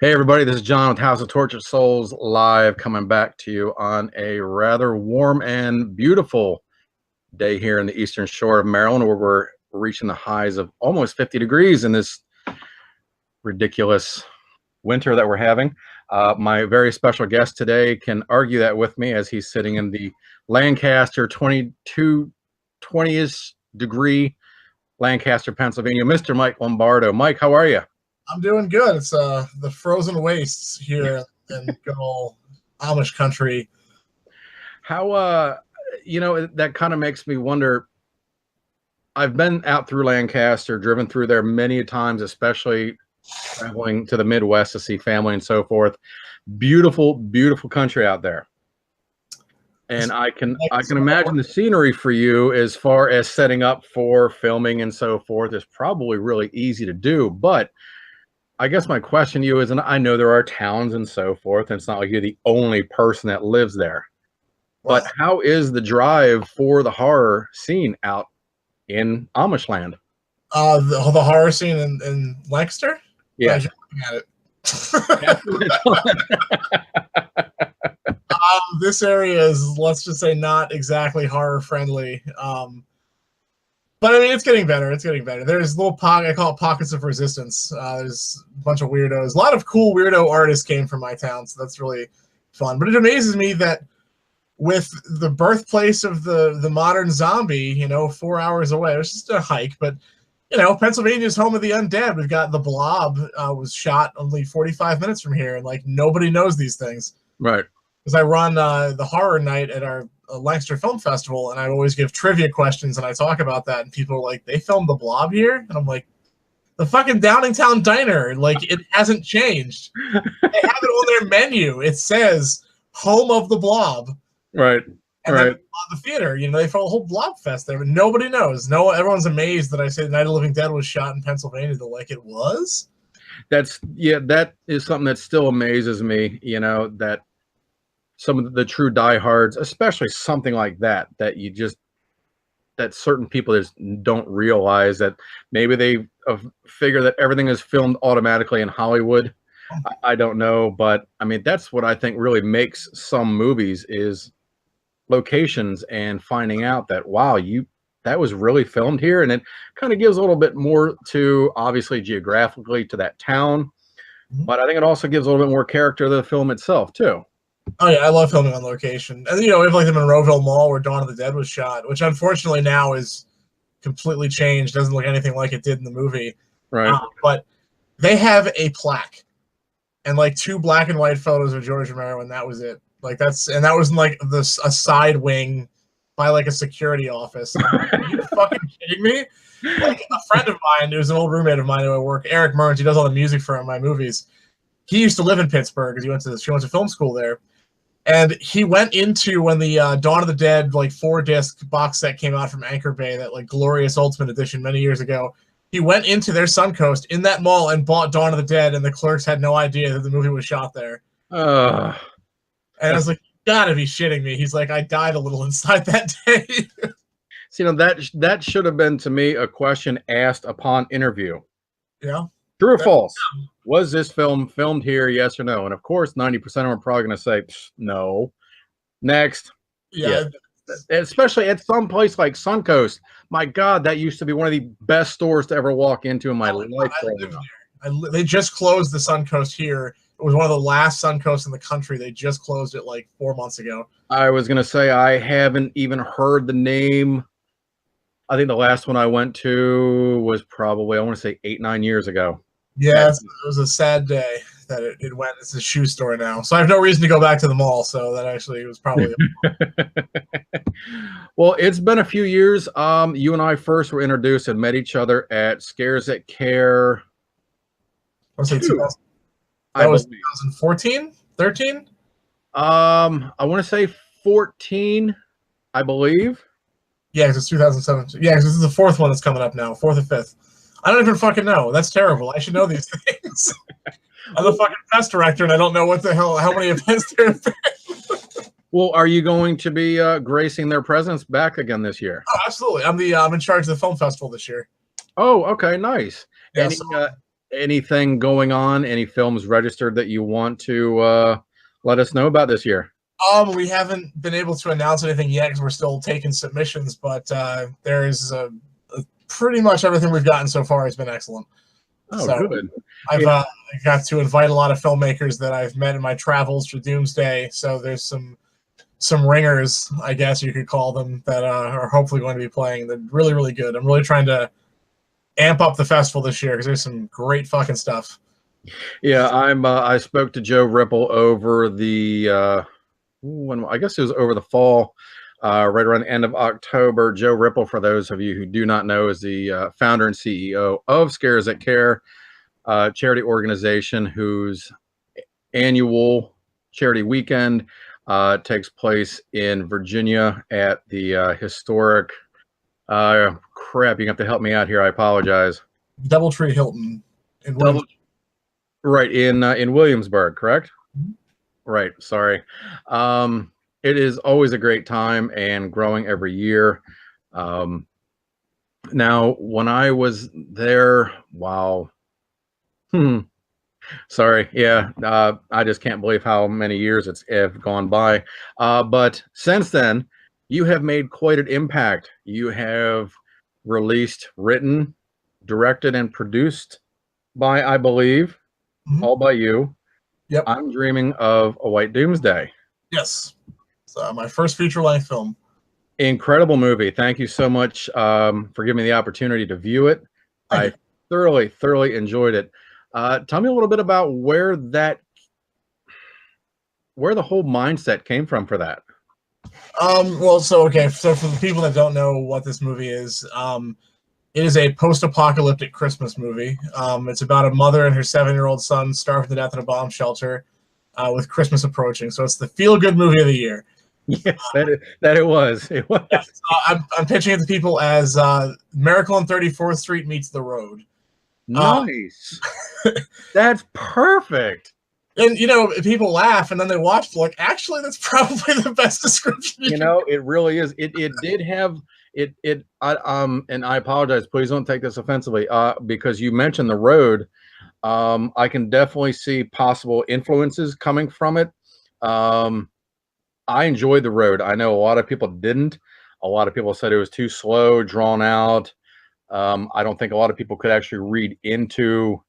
Hey everybody, this is John with House of Tortured Souls live, coming back to you on a rather warm and beautiful day here in the Eastern Shore of Maryland, where we're reaching the highs of almost 50 degrees in this ridiculous winter that we're having. My very special guest today can argue that with me, as he's sitting in the Lancaster 20-ish degree Lancaster, Pennsylvania, Mr. Mike Lombardo. Mike, how are you? I'm doing good. It's the frozen wastes here in good old Amish country. How that kind of makes me wonder. I've been out through Lancaster, driven through there many times, especially traveling to the Midwest to see family and so forth. Beautiful, beautiful country out there. And I can imagine the scenery for you, as far as setting up for filming and so forth, is probably really easy to do. But I guess my question to you is, and I know there are towns and so forth, and it's not like you're the only person that lives there, but how is the drive for the horror scene out in Amish land? The horror scene in Lancaster? Yeah. At it. This area is, let's just say, not exactly horror friendly. But I mean, it's getting better. It's getting better. There's little I call it pockets of resistance. There's a bunch of weirdos. A lot of cool weirdo artists came from my town, so that's really fun. But it amazes me that with the birthplace of the modern zombie, 4 hours away, it was just a hike, but Pennsylvania's home of the undead. We've got The Blob, was shot only 45 minutes from here, and like nobody knows these things. Right. Because I run the horror night at our Lancaster Film Festival, and I always give trivia questions, and I talk about that, and people are like, they filmed The Blob here? And I'm like, the fucking Downingtown Diner, like, it hasn't changed. They have it on their menu. It says, home of The Blob. Right. And right. The theater, they filmed a whole Blob Fest there, but nobody knows. Everyone's amazed that I say Night of the Living Dead was shot in Pennsylvania. They're like, it was? That is something that still amazes me, that some of the true diehards, especially something like that certain people just don't realize that maybe they figure that everything is filmed automatically in Hollywood. I don't know, but I mean, that's what I think really makes some movies, is locations and finding out that, wow, that was really filmed here. And it kind of gives a little bit more to, obviously, geographically to that town, but I think it also gives a little bit more character to the film itself too. Oh yeah, I love filming on location. And we have like the Monroeville Mall where Dawn of the Dead was shot, which unfortunately now is completely changed. Doesn't look anything like it did in the movie. Right. But they have a plaque and like 2 black and white photos of George Romero, and that was it. Like that was in like a side wing by like a security office. Like, are you fucking kidding me? Like a friend of mine, who's an old roommate of mine who I work, Eric Merns, he does all the music for my movies. He used to live in Pittsburgh because she went to film school there. And he went into, when the Dawn of the Dead like 4-disc box set came out from Anchor Bay, that like glorious Ultimate Edition many years ago, he went into their Suncoast in that mall and bought Dawn of the Dead, and the clerks had no idea that the movie was shot there. And I was like, you gotta be shitting me. He's like, I died a little inside that day. So, that should have been, to me, a question asked upon interview. Yeah. True or false? Was this film filmed here, yes or no? And of course, 90% of them are probably going to say no. Next. Yeah. Especially at some place like Suncoast. My God, that used to be one of the best stores to ever walk into in my life. They just closed the Suncoast here. It was one of the last Suncoasts in the country. They just closed it like 4 months ago. I was going to say, I haven't even heard the name. I think the last one I went to was probably, I want to say 8-9 years ago. Yeah, it was a sad day that it went. It's a shoe store now, so I have no reason to go back to the mall. So that actually was probably. Well, it's been a few years. You and I first were introduced and met each other at Scares at Care. That was 2014, 13. I want to say 14, I believe. Yeah, because it's 2017. Yeah, because this is the 4th one that's coming up now, 4th or 5th. I don't even fucking know. That's terrible. I should know these things. I'm the fucking fest director, and I don't know what the hell, how many events there have been. Well, are you going to be gracing their presence back again this year? Oh, absolutely. I'm in charge of the film festival this year. Oh, okay, nice. Yeah, anything going on? Any films registered that you want to let us know about this year? We haven't been able to announce anything yet because we're still taking submissions, but there's pretty much everything we've gotten so far has been excellent. Oh, So good. I've Yeah. got to invite a lot of filmmakers that I've met in my travels for Doomsday. So there's some ringers, I guess you could call them, that are hopefully going to be playing. They're really, really good. I'm really trying to amp up the festival this year because there's some great fucking stuff. Yeah, I spoke to Joe Ripple over the when I guess it was over the fall, right around the end of October. Joe Ripple, for those of you who do not know, is the founder and CEO of Scares That Care, charity organization whose annual charity weekend takes place in Virginia at the historic. Crap, you have to help me out here. I apologize. Doubletree Hilton in Double, right in Williamsburg, correct? Mhm. Right. Sorry. It is always a great time and growing every year. Um, Now, when I was there, wow. Sorry. Yeah. I just can't believe how many years it's have gone by. But since then, you have made quite an impact. You have released, written, directed, and produced by, I believe, Mhm. all by you. Yep. I'm Dreaming of a White Doomsday. Yes. So my first feature-length film. Incredible movie. Thank you so much for giving me the opportunity to view it. Thank I you. thoroughly enjoyed it. Tell me a little bit about where the whole mindset came from for that. Well, so okay, so for the people that don't know what this movie is, it is a post-apocalyptic Christmas movie. It's about a mother and her 7-year-old son starving to death in a bomb shelter with Christmas approaching. So it's the feel-good movie of the year. Yes, that it was. It was. Yeah, so I'm pitching it to people as Miracle on 34th Street meets The Road. Nice. That's perfect. And you know, people laugh, and then they watch. Like, actually, that's probably the best description. You know, it really is. It did have it. And I apologize. Please don't take this offensively. Because you mentioned The Road. I can definitely see possible influences coming from it. I enjoyed The Road. I know a lot of people didn't. A lot of people said it was too slow, drawn out. I don't think a lot of people could actually read into,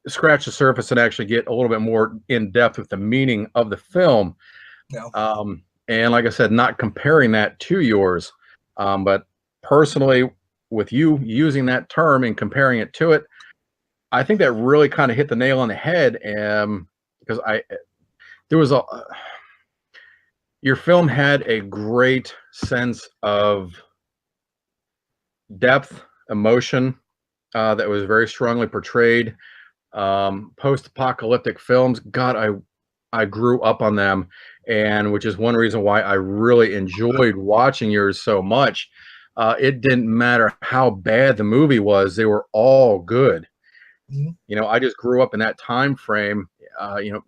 scratch the surface and actually get a little bit more in depth with the meaning of the film. No. And like I said, not comparing that to yours, but personally, with you using that term and comparing it to it, I think that really kind of hit the nail on the head. Because there was your film had a great sense of depth, emotion that was very strongly portrayed. Post-apocalyptic films, God, I grew up on them, and which is one reason why I really enjoyed watching yours so much. It didn't matter how bad the movie was; they were all good. Mm-hmm. You know, I just grew up in that time frame. You know,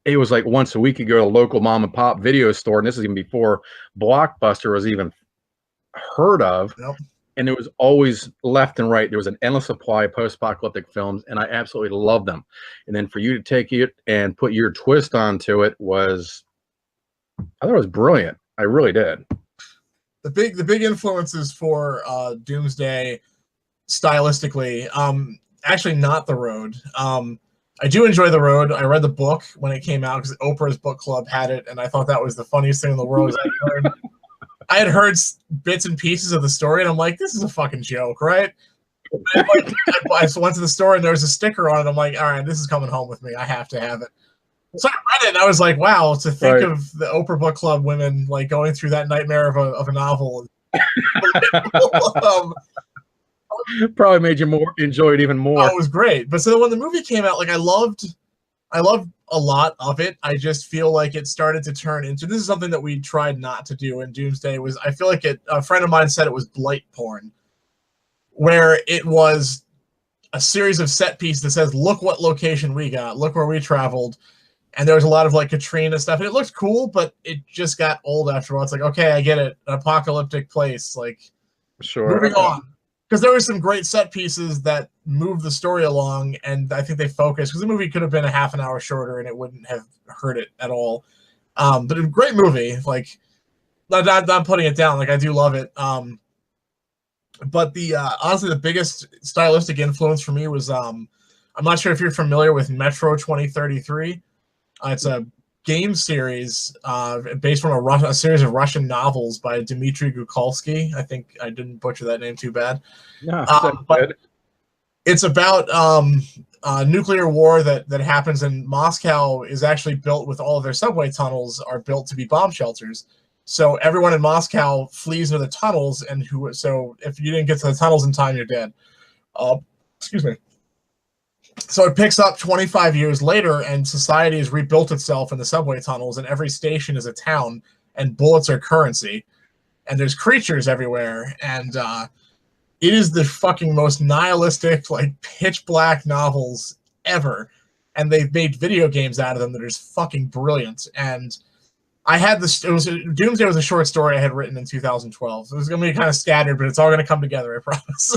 it was like once a week you go to a local mom and pop video store, and this is even before Blockbuster was even heard of. Nope. And it was always left and right. There was an endless supply of post-apocalyptic films, and I absolutely loved them. And then for you to take it and put your twist onto it was, I thought it was brilliant. I really did. The big influences for Doomsday stylistically, actually not The Road. I do enjoy The Road. I read the book when it came out because Oprah's book club had it, and I thought that was the funniest thing in the world. I had heard bits and pieces of the story, and I'm like, this is a fucking joke, right? I went to the store, and there was a sticker on it. I'm like, all right, this is coming home with me. I have to have it. So I read it, and I was like, wow, to think of the Oprah Book Club women like going through that nightmare of a novel. Probably made you enjoy it even more. Oh, it was great. But so when the movie came out, like I loved a lot of it. I just feel like it started to turn into, this is something that we tried not to do in Doomsday, was I feel like a friend of mine said it was blight porn, where it was a series of set pieces that says, look what location we got, look where we traveled. And there was a lot of like Katrina stuff, and it looked cool, but it just got old after a while. It's like, okay, I get it. An apocalyptic place. Like, sure. Moving on. because there were some great set pieces that moved the story along, and I think they focused, because the movie could have been a half an hour shorter and it wouldn't have hurt it at all. But a great movie. Like, not putting it down. Like, I do love it. But the honestly, the biggest stylistic influence for me was I'm not sure if you're familiar with Metro 2033. It's a game series based on a series of Russian novels by Dmitry Gukolsky. I think I didn't butcher that name too bad. No, but it's about nuclear war that happens, and Moscow is actually built with all of their subway tunnels are built to be bomb shelters. So everyone in Moscow flees into the tunnels, and so if you didn't get to the tunnels in time, you're dead. Excuse me. So it picks up 25 years later, and society has rebuilt itself in the subway tunnels, and every station is a town, and bullets are currency, and there's creatures everywhere, and it is the fucking most nihilistic, like, pitch black novels ever, and they've made video games out of them that are just fucking brilliant. And I had this. Doomsday was a short story I had written in 2012. So it was going to be kind of scattered, but it's all going to come together, I promise.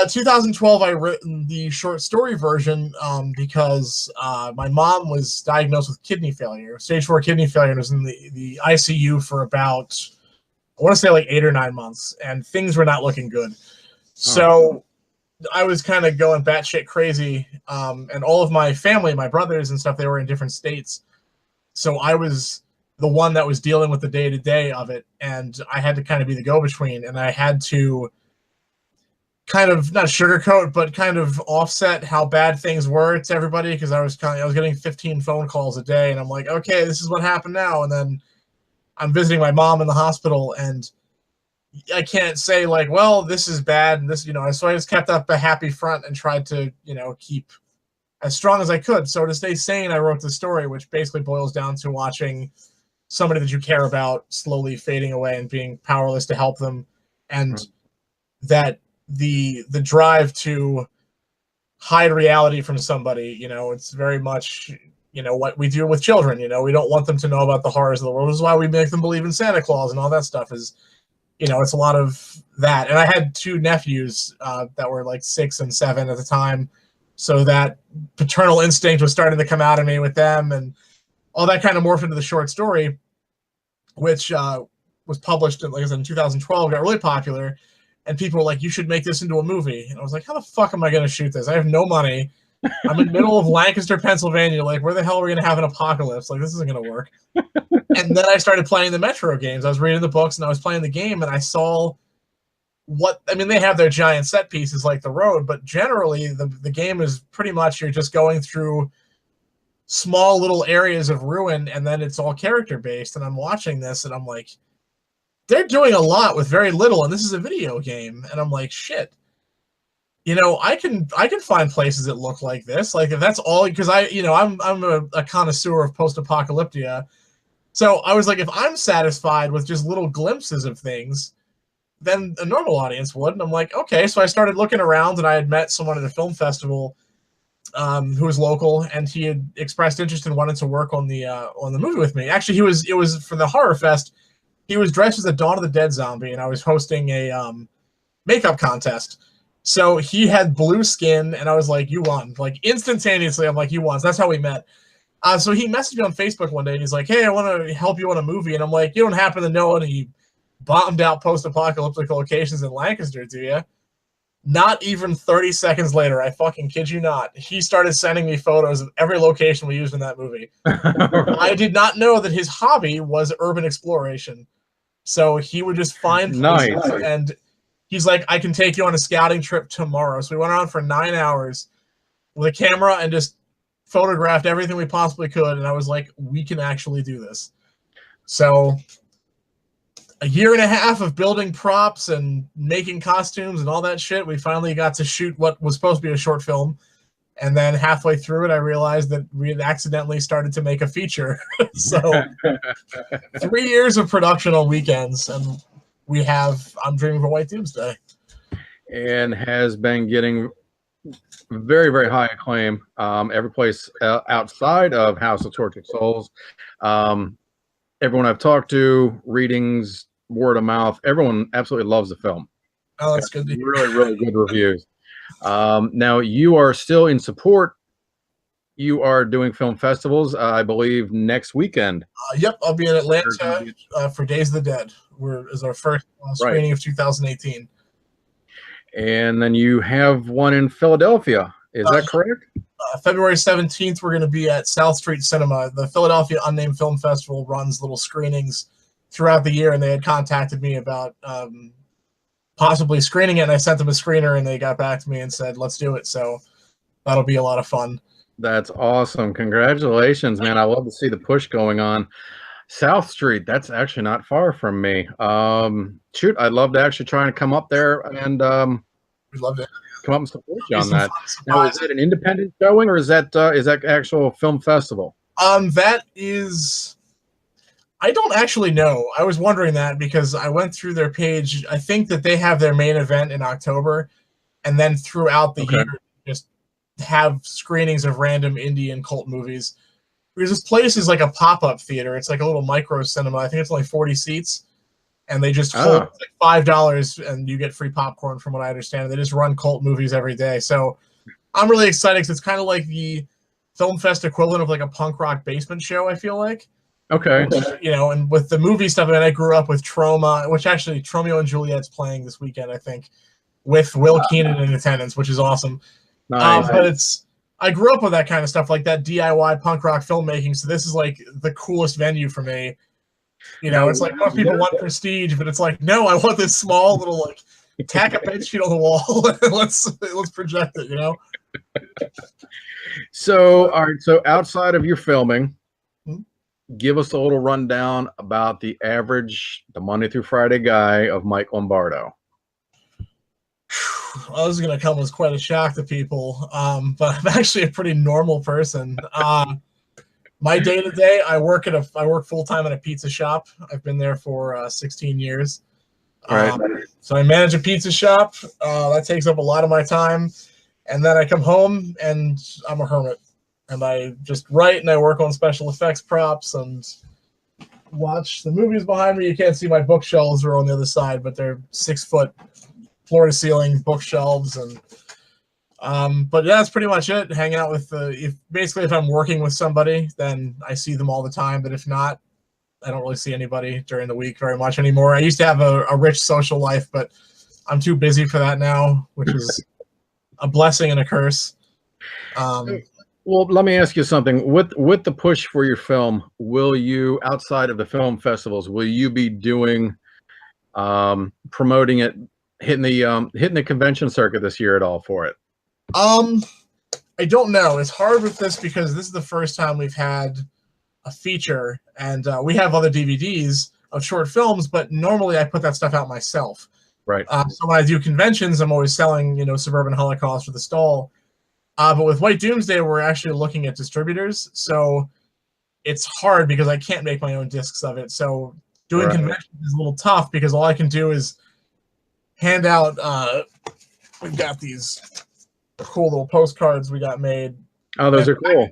2012, I written the short story version because my mom was diagnosed with kidney failure, stage 4 kidney failure, and was in the ICU for about, I want to say, like 8 or 9 months, and things were not looking good. So I was kind of going batshit crazy, and all of my family, my brothers and stuff, they were in different states. So I was the one that was dealing with the day-to-day of it, and I had to kind of be the go-between, and I had to kind of not sugarcoat, but kind of offset how bad things were to everybody, because I was getting 15 phone calls a day, and I'm like, okay, this is what happened now, and then I'm visiting my mom in the hospital, and I can't say, like, well, this is bad, and this, so I just kept up a happy front and tried to, keep as strong as I could. So to stay sane, I wrote the story, which basically boils down to watching somebody that you care about slowly fading away and being powerless to help them, and that the drive to hide reality from somebody, it's very much, what we do with children. We don't want them to know about the horrors of the world. This is why we make them believe in Santa Claus and all that stuff. Is, it's a lot of that. And I had 2 nephews that were like 6 and 7 at the time, so that paternal instinct was starting to come out of me with them, and all that kind of morphed into the short story, which was published in, like I said, in 2012, got really popular, and people were like, you should make this into a movie. And I was like, how the fuck am I going to shoot this? I have no money. I'm in the middle of Lancaster, Pennsylvania. Like, where the hell are we going to have an apocalypse? Like, this isn't going to work. And then I started playing the Metro games. I was reading the books, and I was playing the game, and I saw they have their giant set pieces like the road, but generally the game is pretty much you're just going through small little areas of ruin, and then it's all character based. And I'm watching this, and I'm like, they're doing a lot with very little, and this is a video game. And I'm like, shit, I can find places that look like this. Like, if that's all, because I'm a connoisseur of post-apocalyptia. So I was like, if I'm satisfied with just little glimpses of things, then a normal audience would. And I'm like, okay. So I started looking around, and I had met someone at a film festival who was local, and he had expressed interest and wanted to work on the movie with me. Actually, it was for the horror fest. He was dressed as a Dawn of the Dead zombie, and I was hosting a makeup contest. So he had blue skin, and I was like, you won. Like, instantaneously, I'm like, you won. So that's how we met. So he messaged me on Facebook one day, and he's like, hey, I want to help you on a movie. And I'm like, you don't happen to know any bombed out post-apocalyptic locations in Lancaster, do you? Not even 30 seconds later, I fucking kid you not, he started sending me photos of every location we used in that movie. I did not know that his hobby was urban exploration. So he would just find places, and he's like, I can take you on a scouting trip tomorrow. So we went around for 9 hours with a camera and just photographed everything we possibly could. And I was like, we can actually do this. So a year and a half of building props and making costumes and all that shit, we finally got to shoot what was supposed to be a short film. And then halfway through it, I realized that we had accidentally started to make a feature. So 3 years of production on weekends, and we have I'm Dreaming of a White Doomsday. And has been getting very, very high acclaim. Every place outside of House of Tortured Souls. Everyone I've talked to, readings, word of mouth, everyone absolutely loves the film. Oh, that's good to hear. Really, really good reviews. Now you are still in support. You are doing film festivals, I believe, next weekend. Yep, I'll be in There's gonna Atlanta be- for Days of the Dead. Is our first Right. screening of 2018. And then you have one in Philadelphia. Is that correct? February 17th, we're going to be at South Street Cinema. The Philadelphia Unnamed Film Festival runs little screenings throughout the year, and they had contacted me about possibly screening it, and I sent them a screener, and they got back to me and said, let's do it. So that'll be a lot of fun. That's awesome. Congratulations, man. I love to see the push going on. South Street, that's actually not far from me. Shoot, I'd love to actually try and come up there and We'd love to come up and support you on that. Now, is it an independent showing, or is that actual film festival? That is, I don't actually know. I was wondering that because I went through their page. I think that they have their main event in October, and then throughout the year, just have screenings of random indie and cult movies. Because this place is like a pop-up theater. It's like a little micro cinema. I think it's only 40 seats, and they just hold like $5, and you get free popcorn, from what I understand. They just run cult movies every day. So I'm really excited because it's kind of like the Film Fest equivalent of like a punk rock basement show, I feel like. Okay. You know, and with the movie stuff, I mean, I grew up with Troma, which actually Tromeo and Juliet's playing this weekend, I think, with Will Keenan in attendance, which is awesome. Nice. But I grew up with that kind of stuff, like that DIY punk rock filmmaking. So this is like the coolest venue for me. You know, it's like most people want prestige, but it's like, no, I want this small little like tack a bed sheet on the wall and let's project it. You know. So, all right. So, outside of your filming, give us a little rundown about the average, the Monday through Friday guy of Mike Lombardo. Well, this is going to come as quite a shock to people, but I'm actually a pretty normal person. My day to day, I work full time at a pizza shop. I've been there for 16 years. Right. So I manage a pizza shop. That takes up a lot of my time, and then I come home and I'm a hermit, and I just write and I work on special effects props and watch the movies behind me. You can't see my bookshelves are on the other side, but they're 6-foot floor to ceiling bookshelves. And but yeah, that's pretty much it. Hanging out with if I'm working with somebody, then I see them all the time, but if not, I don't really see anybody during the week very much anymore. I used to have a rich social life, but I'm too busy for that now, which is a blessing and a curse. Well, let me ask you something. With the push for your film, will you, outside of the film festivals, will you be doing promoting it, hitting the convention circuit this year at all for it? I don't know. It's hard with this because this is the first time we've had a feature, and we have other DVDs of short films, but normally I put that stuff out myself. Right. So when I do conventions, I'm always selling, Suburban Holocaust or The Stall. But with White Doomsday, we're actually looking at distributors, so it's hard because I can't make my own discs of it. So doing conventions is a little tough because all I can do is hand out. We've got these cool little postcards we got made. Oh, those are cool.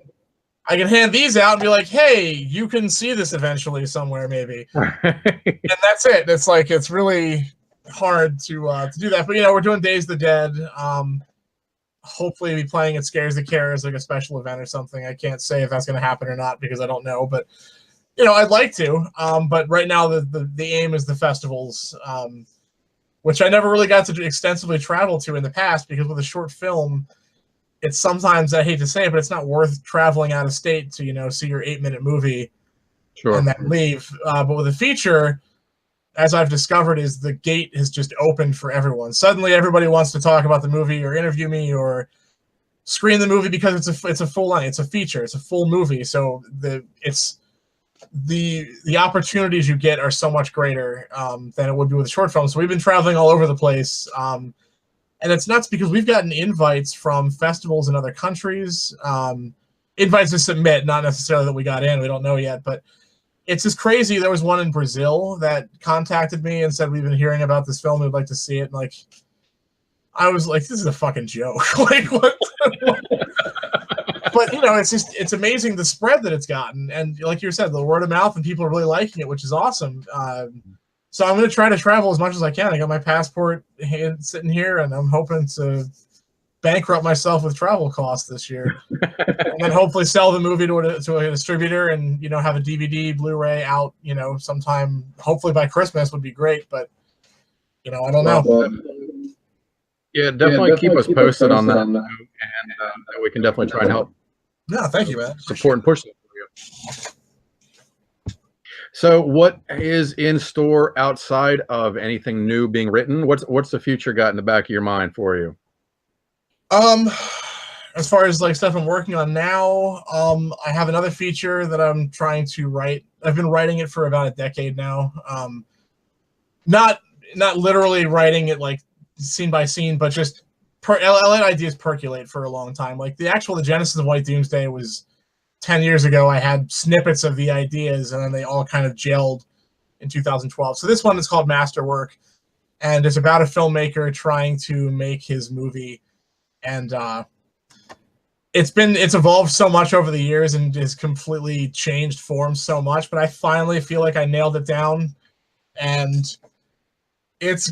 I can hand these out and be like, "Hey, you can see this eventually somewhere, maybe." And that's it. It's like it's really hard to do that. But we're doing Days of the Dead. Hopefully be playing at Scares the Cares, like a special event or something. I can't say if that's going to happen or not because I don't know, but I'd like to. But right now the aim is the festivals, which I never really got to extensively travel to in the past because with a short film, it's sometimes, I hate to say it, but it's not worth traveling out of state to see your 8-minute movie and then leave. But with a feature, as I've discovered, is the gate has just opened for everyone. Suddenly, everybody wants to talk about the movie or interview me or screen the movie because it's a full line, it's a feature, it's a full movie. So the opportunities you get are so much greater than it would be with a short film. So we've been traveling all over the place, and it's nuts because we've gotten invites from festivals in other countries, invites to submit, not necessarily that we got in. We don't know yet, but it's just crazy. There was one in Brazil that contacted me and said, we've been hearing about this film. We'd like to see it. And I was like, this is a fucking joke. Like, what? But, it's amazing the spread that it's gotten. And like you said, the word of mouth and people are really liking it, which is awesome. So I'm going to try to travel as much as I can. I got my passport sitting here, and I'm hoping to bankrupt myself with travel costs this year. And then hopefully sell the movie to a distributor and, you know, have a DVD, Blu-ray out, you know, sometime, hopefully by Christmas would be great. But, you know, I don't know. Yeah, definitely keep us posted on that. And we can definitely try and help. No, thank you, man. Support and push it for you. So what is in store outside of anything new being written? What's the future got in the back of your mind for you? As far as like stuff I'm working on now, I have another feature that I'm trying to write. I've been writing it for about a decade now. Not literally writing it like scene by scene, but just I let ideas percolate for a long time. Like the genesis of White Doomsday was 10 years ago. I had snippets of the ideas, and then they all kind of gelled in 2012. So this one is called Masterwork, and it's about a filmmaker trying to make his movie. And it's evolved so much over the years and has completely changed form so much, but I finally feel like I nailed it down. And it's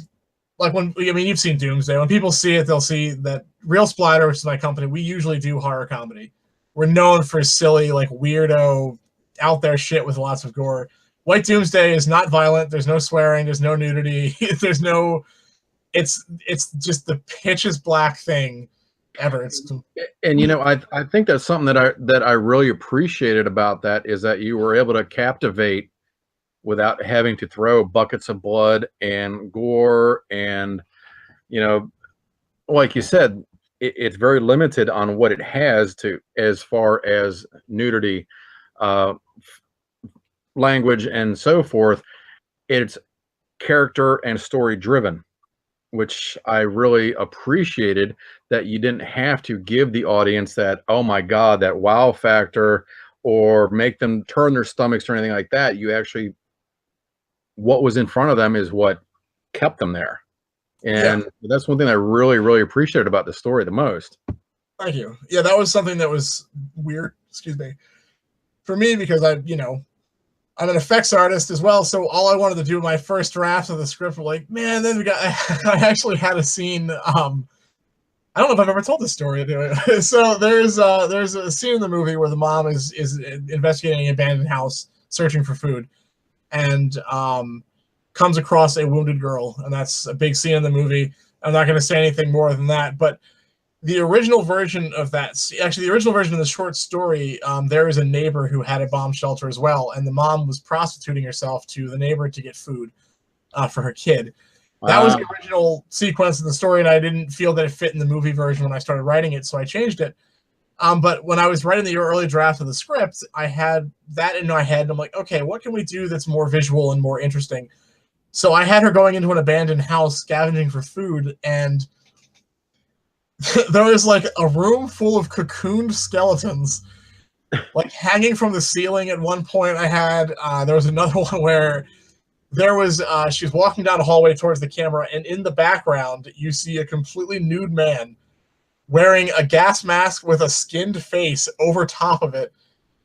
like you've seen Doomsday. When people see it, they'll see that Real Splatter, which is my company, we usually do horror comedy. We're known for silly, like weirdo, out there shit with lots of gore. White Doomsday is not violent. There's no swearing. There's no nudity. It's just the pitchest black thing ever. And you know, I think that's something that I really appreciated about that is that you were able to captivate without having to throw buckets of blood and gore, and you know, like you said, it's very limited on what it has to as far as nudity, language, and so forth. It's character and story driven, which I really appreciated, that you didn't have to give the audience that, oh my God, that wow factor, or make them turn their stomachs or anything like that. You actually, what was in front of them is what kept them there. And that's one thing I really, really appreciated about the story the most. Thank you. Yeah, that was something that was weird, excuse me, for me, because I'm an effects artist as well. So all I wanted to do in my first draft of the script were like, man, then I actually had a scene. I don't know if I've ever told this story. So there's a scene in the movie where the mom is investigating an abandoned house, searching for food, and comes across a wounded girl, and that's a big scene in the movie. I'm not going to say anything more than that, but the original version of that, actually the original version of the short story, there is a neighbor who had a bomb shelter as well, and the mom was prostituting herself to the neighbor to get food for her kid. That was the original sequence in the story, and I didn't feel that it fit in the movie version when I started writing it, so I changed it. But when I was writing the early draft of the script, I had that in my head, and I'm like, okay, what can we do that's more visual and more interesting? So I had her going into an abandoned house, scavenging for food, and there was like a room full of cocooned skeletons, like hanging from the ceiling. At one point, there was another one where there was she was walking down a hallway towards the camera, and in the background, you see a completely nude man wearing a gas mask with a skinned face over top of it.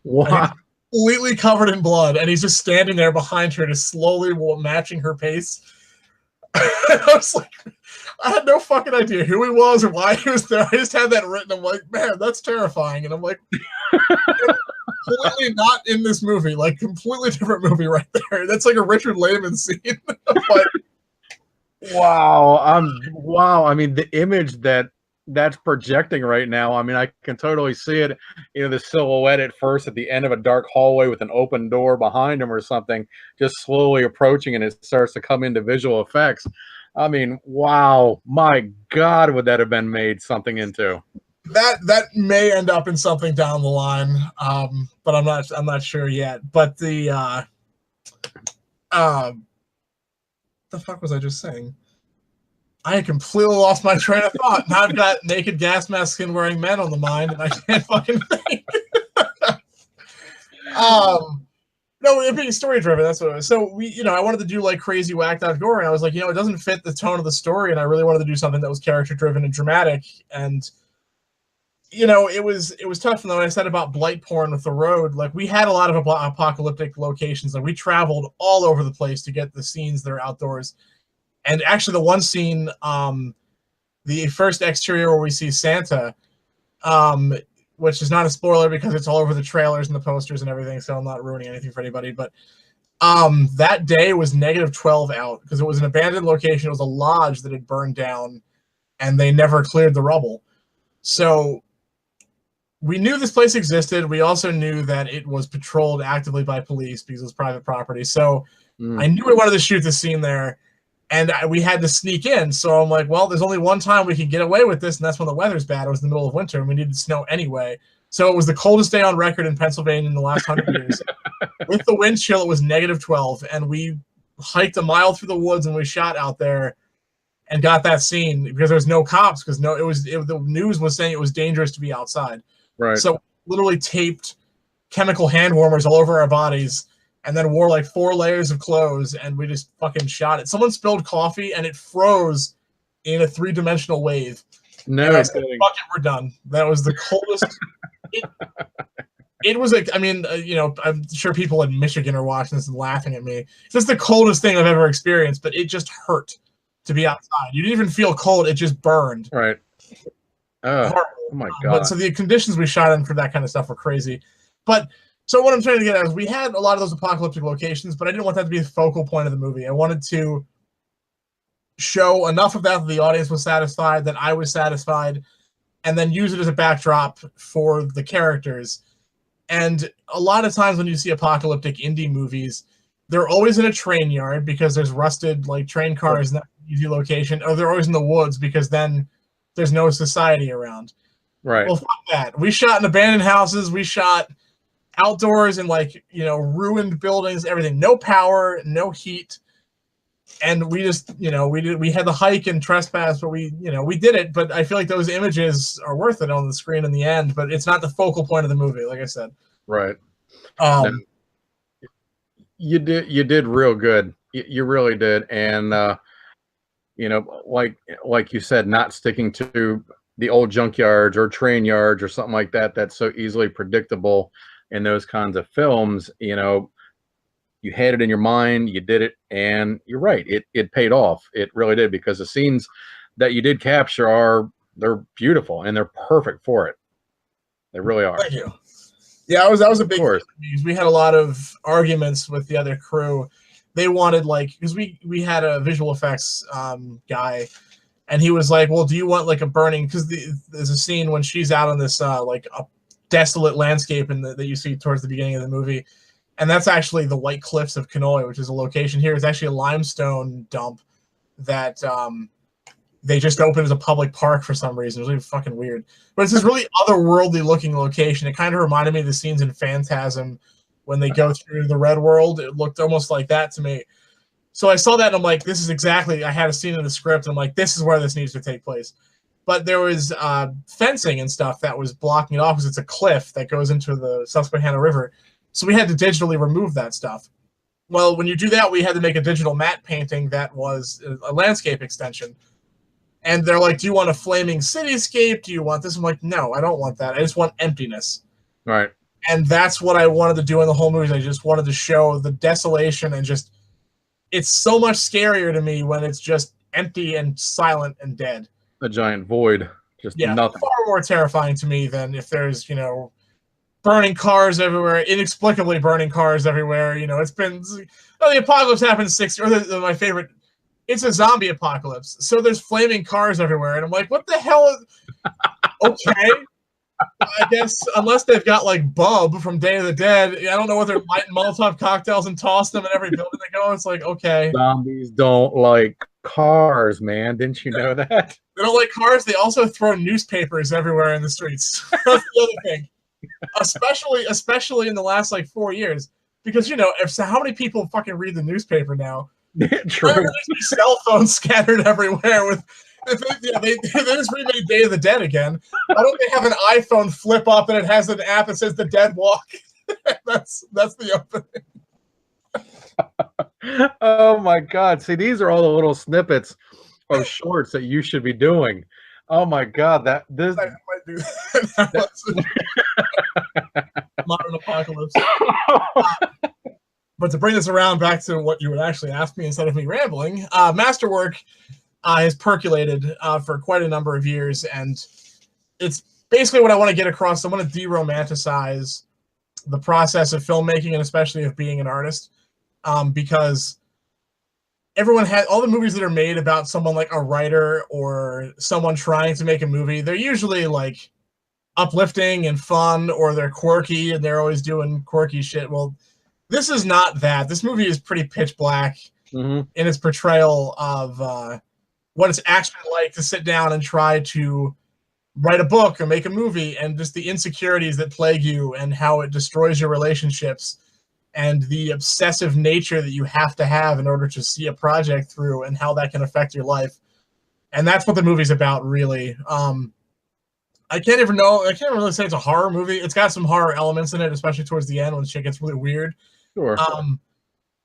Wow. Completely covered in blood, and he's just standing there behind her, just slowly matching her pace. I was like, I had no fucking idea who he was or why he was there. I just had that written. I'm like, man, that's terrifying. And I'm like, completely not in this movie, like completely different movie right there. That's like a Richard Lehman scene. But, wow. Wow. I mean, the image that's projecting right now, I mean, I can totally see it, you know, the silhouette at first at the end of a dark hallway with an open door behind him or something, just slowly approaching, and it starts to come into visual effects. I mean, wow, my God, would that have been made something into? That may end up in something down the line, but I'm not sure yet. But the fuck was I just saying? I completely lost my train of thought. Now I've got naked gas mask skin wearing men on the mind, and I can't fucking think. No, it being story driven. That's what it was. So I wanted to do like crazy whacked out gore, and I was like, it doesn't fit the tone of the story, and I really wanted to do something that was character driven and dramatic. And you know, it was tough. And when I said about blight porn with the road, like we had a lot of apocalyptic locations. Like we traveled all over the place to get the scenes that are outdoors. And actually, the one scene, the first exterior where we see Santa, um, which is not a spoiler because it's all over the trailers and the posters and everything, so I'm not ruining anything for anybody. But that day was -12 out because it was an abandoned location. It was a lodge that had burned down, and they never cleared the rubble. So we knew this place existed. We also knew that it was patrolled actively by police because it was private property. So I knew we wanted to shoot the scene there, and we had to sneak in. So I'm like, well, there's only one time we can get away with this, and that's when the weather's bad. It was the middle of winter, and we needed snow anyway. So it was the coldest day on record in Pennsylvania in the last 100 years. With the wind chill, it was -12, and we hiked a mile through the woods, and we shot out there and got that scene because there was no cops because the news was saying it was dangerous to be outside. Right. So literally taped chemical hand warmers all over our bodies and then wore like 4 layers of clothes, and we just fucking shot it. Someone spilled coffee and it froze in a 3-dimensional wave. No, and I said, fuck it, we're done. That was the coldest. It was like, I mean, you know, I'm sure people in Michigan are watching this and laughing at me. It's the coldest thing I've ever experienced, but it just hurt to be outside. You didn't even feel cold. It just burned. Right. Oh my God. But so the conditions we shot in for that kind of stuff were crazy. But so what I'm trying to get at is we had a lot of those apocalyptic locations, but I didn't want that to be the focal point of the movie. I wanted to show enough of that the audience was satisfied, that I was satisfied, and then use it as a backdrop for the characters. And a lot of times when you see apocalyptic indie movies, they're always in a train yard because there's rusted like train cars in that easy location, or they're always in the woods because then there's no society around. Right. Well, fuck that. We shot in abandoned houses. We shot outdoors in like, you know, ruined buildings, everything. No power, no heat. And we just, you know, we had the hike and trespass, but we did it. But I feel like those images are worth it on the screen in the end, but it's not the focal point of the movie, like I said. Right. You did real good. You really did. And, you know, like you said, not sticking to the old junkyards or train yards or something like that. That's so easily predictable in those kinds of films. You know, you had it in your mind, you did it, and you're right. It paid off. It really did, because the scenes that you did capture they're beautiful and they're perfect for it. They really are. Thank you. Yeah, that was a big thing because we had a lot of arguments with the other crew. They wanted, like, because we had a visual effects guy, and he was like, well, do you want like a burning, because there's a scene when she's out on this like a desolate landscape that you see towards the beginning of the movie, and that's actually the White Cliffs of Kenoi, which is a location here. It's actually a limestone dump that they just opened as a public park for some reason. It was really fucking weird. But it's this really otherworldly looking location. It kind of reminded me of the scenes in Phantasm when they go through the Red World. It looked almost like that to me. So I saw that and I'm like, this is exactly, I had a scene in the script and I'm like, this is where this needs to take place. But there was fencing and stuff that was blocking it off because it's a cliff that goes into the Susquehanna River. So we had to digitally remove that stuff. Well, when you do that, we had to make a digital matte painting that was a landscape extension. And they're like, do you want a flaming cityscape? Do you want this? I'm like, no, I don't want that. I just want emptiness. Right. And that's what I wanted to do in the whole movie. I just wanted to show the desolation and just, it's so much scarier to me when it's just empty and silent and dead. A giant void, just nothing. Far more terrifying to me than if there's, you know, burning cars everywhere, inexplicably burning cars everywhere. You know, it's been, the apocalypse happened 60, or my favorite, it's a zombie apocalypse. So there's flaming cars everywhere. And I'm like, what the hell is, okay. I guess unless they've got like Bub from Day of the Dead, I don't know what they're lighting Molotov cocktails and toss them in every building they go. It's like, okay. Zombies don't like cars, man. Didn't you know that? They don't like cars. They also throw newspapers everywhere in the streets. That's the other thing. Especially in the last like 4 years. Because, you know, how many people fucking read the newspaper now? True. There's cell phones scattered everywhere with. They just remade Day of the Dead again. Why don't they have an iPhone flip up and it has an app that says The Dead Walk? that's the opening. Oh my God! See, these are all the little snippets of shorts that you should be doing. Oh my God, that this. I might do that. That was modern apocalypse. But to bring this around back to what you would actually ask me instead of me rambling, Masterwork has percolated for quite a number of years, and it's basically what I want to get across. I want to de-romanticize the process of filmmaking and especially of being an artist, because everyone had all the movies that are made about someone like a writer or someone trying to make a movie. They're usually like uplifting and fun, or they're quirky and they're always doing quirky shit. Well, this is not that. This movie is pretty pitch black in its portrayal of what it's actually like to sit down and try to write a book or make a movie, and just the insecurities that plague you and how it destroys your relationships and the obsessive nature that you have to have in order to see a project through and how that can affect your life. And that's what the movie's about, really. I can't really say it's a horror movie. It's got some horror elements in it, especially towards the end when shit gets really weird. Sure.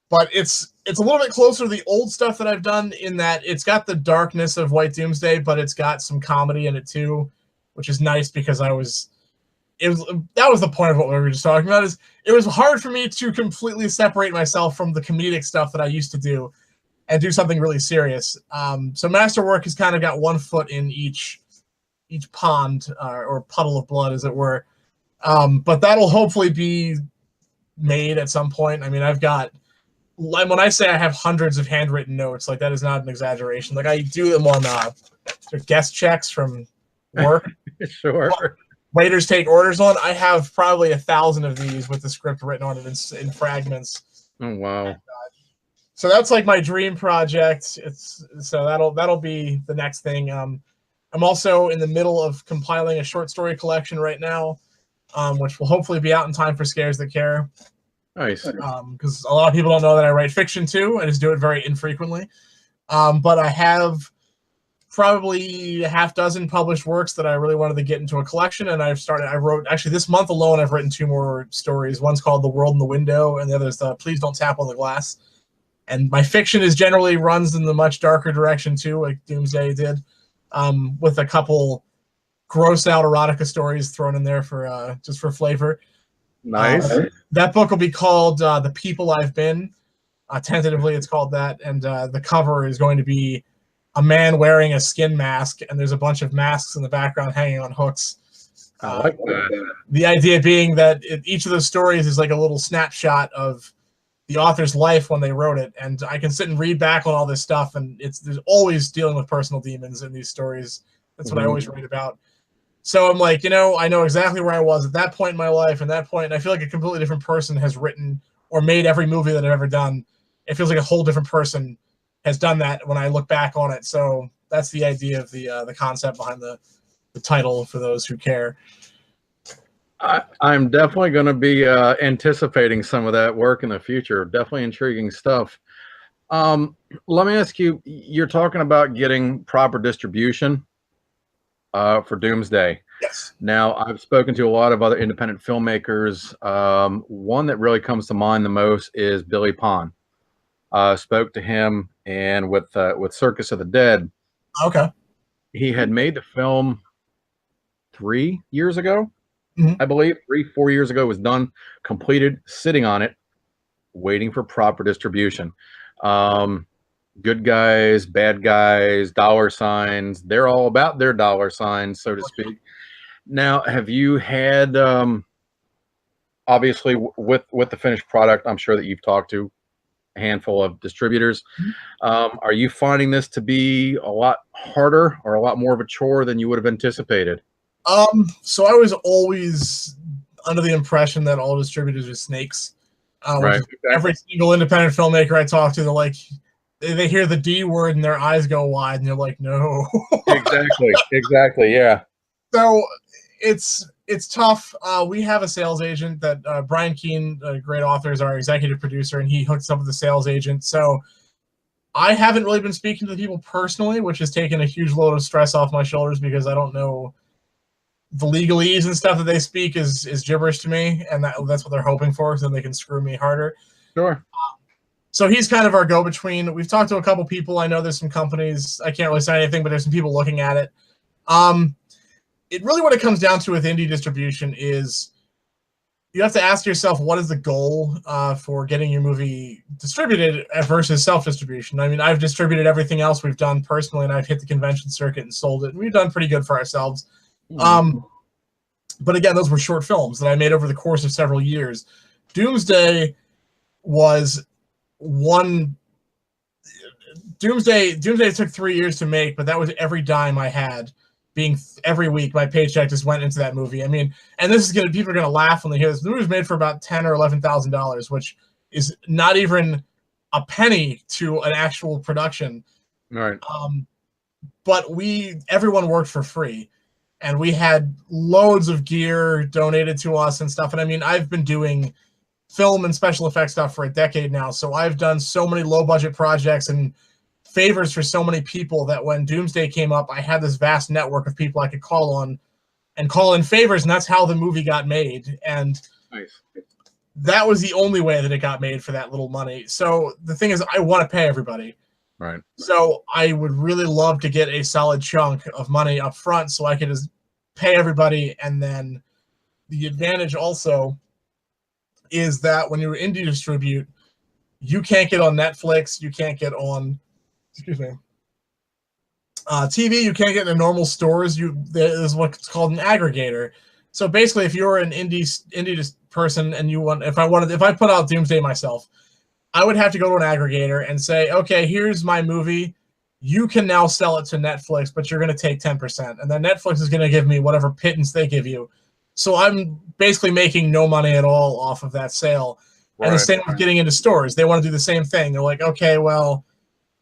But it's a little bit closer to the old stuff that I've done, in that it's got the darkness of White Doomsday, but it's got some comedy in it too, which is nice, because that was the point of what we were just talking about. Is it was hard for me to completely separate myself from the comedic stuff that I used to do and do something really serious. So Masterwork has kind of got one foot in each pond or puddle of blood, as it were. But that'll hopefully be made at some point. I mean, when I say I have hundreds of handwritten notes, like, that is not an exaggeration. Like, I do them on guest checks from work. Sure. Waiters take orders on. I have probably 1,000 of these with the script written on it in fragments. Oh wow. So that's like my dream project. So that'll be the next thing. I'm also in the middle of compiling a short story collection right now, which will hopefully be out in time for Scares That Care. Nice. Because a lot of people don't know that I write fiction too. I just do it very infrequently. But I have probably a half dozen published works that I really wanted to get into a collection, and I wrote, actually this month alone, I've written 2 more stories. One's called The World in the Window, and the other is Please Don't Tap on the Glass. And my fiction generally runs in the much darker direction too, like Doomsday did, with a couple gross out erotica stories thrown in there for just for flavor. Nice. That book will be called The People I've Been. Tentatively, it's called that, and the cover is going to be a man wearing a skin mask, and there's a bunch of masks in the background hanging on hooks. I like that. The idea being that each of those stories is like a little snapshot of the author's life when they wrote it, and I can sit and read back on all this stuff, and there's always dealing with personal demons in these stories. That's what I always write about. So I'm like, I know exactly where I was at that point in my life, and that point, and I feel like a completely different person has written or made every movie that I've ever done. It feels like a whole different person has done that when I look back on it. So that's the idea of the concept behind the title, for those who care. I'm definitely going to be anticipating some of that work in the future. Definitely intriguing stuff. Let me ask you, you're talking about getting proper distribution for Doomsday. Yes. Now, I've spoken to a lot of other independent filmmakers. One that really comes to mind the most is Billy Pond. Spoke to him, and with Circus of the Dead, okay, he had made the film 3 years ago, I believe. 3-4 years ago, it was done, completed, sitting on it, waiting for proper distribution. Good guys, bad guys, dollar signs, they're all about their dollar signs, so to speak. Now, have you had, obviously with the finished product, I'm sure that you've talked to a handful of distributors. Are you finding this to be a lot harder or a lot more of a chore than you would have anticipated? So I was always under the impression that all distributors are snakes. Right. Exactly. Every single independent filmmaker I talk to, they're like, they hear the D word and their eyes go wide, and they're like, no. Exactly, yeah. So it's tough. We have a sales agent that Brian Keene, a great author, is our executive producer, and he hooks up with the sales agent. So I haven't really been speaking to the people personally, which has taken a huge load of stress off my shoulders, because I don't know the legalese and stuff that they speak is gibberish to me, and that's what they're hoping for, so then they can screw me harder. Sure. So he's kind of our go-between. We've talked to a couple people. I know there's some companies. I can't really say anything, but there's some people looking at it. It really, what it comes down to with indie distribution is you have to ask yourself, what is the goal for getting your movie distributed versus self-distribution? I mean, I've distributed everything else we've done personally, and I've hit the convention circuit and sold it, and we've done pretty good for ourselves. But again, those were short films that I made over the course of several years. Doomsday was one. Doomsday took 3 years to make, but that was every dime I had. Being every week, my paycheck just went into that movie. I mean, and this is gonna, people are gonna laugh when they hear this. The movie was made for about $10,000 or $11,000, which is not even a penny to an actual production. Right. But everyone worked for free, and we had loads of gear donated to us and stuff. And I mean, I've been doing film and special effects stuff for a decade now, so I've done so many low budget projects and favors for so many people that when Doomsday came up, I had this vast network of people I could call on and call in favors, and that's how the movie got made. And nice. That was the only way that it got made for that little money. So the thing is, I want to pay everybody. Right. So I would really love to get a solid chunk of money up front so I could just pay everybody. And then the advantage also is that when you indie distribute, you can't get on Netflix, you can't get on TV, you can't get in normal stores. There's what's called an aggregator. So basically, if you're an indie person and you want, if I put out Doomsday myself, I would have to go to an aggregator and say, okay, here's my movie. You can now sell it to Netflix, but you're going to take 10%, and then Netflix is going to give me whatever pittance they give you. So I'm basically making no money at all off of that sale. Right. And the same with getting into stores. They want to do the same thing. They're like, okay, well,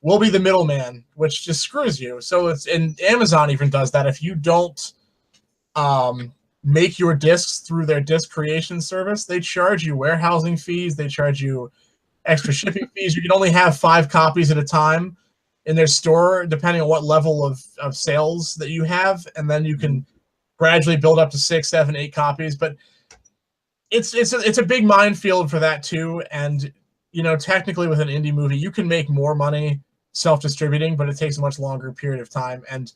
we'll be the middleman, which just screws you. So and Amazon even does that. If you don't make your discs through their disc creation service, they charge you warehousing fees. They charge you extra shipping fees. You can only have 5 copies at a time in their store, depending on what level of sales that you have. And then you can gradually build up to 6, 7, 8 copies. But it's a big minefield for that too. And, you know, technically with an indie movie, you can make more money self-distributing, but it takes a much longer period of time. And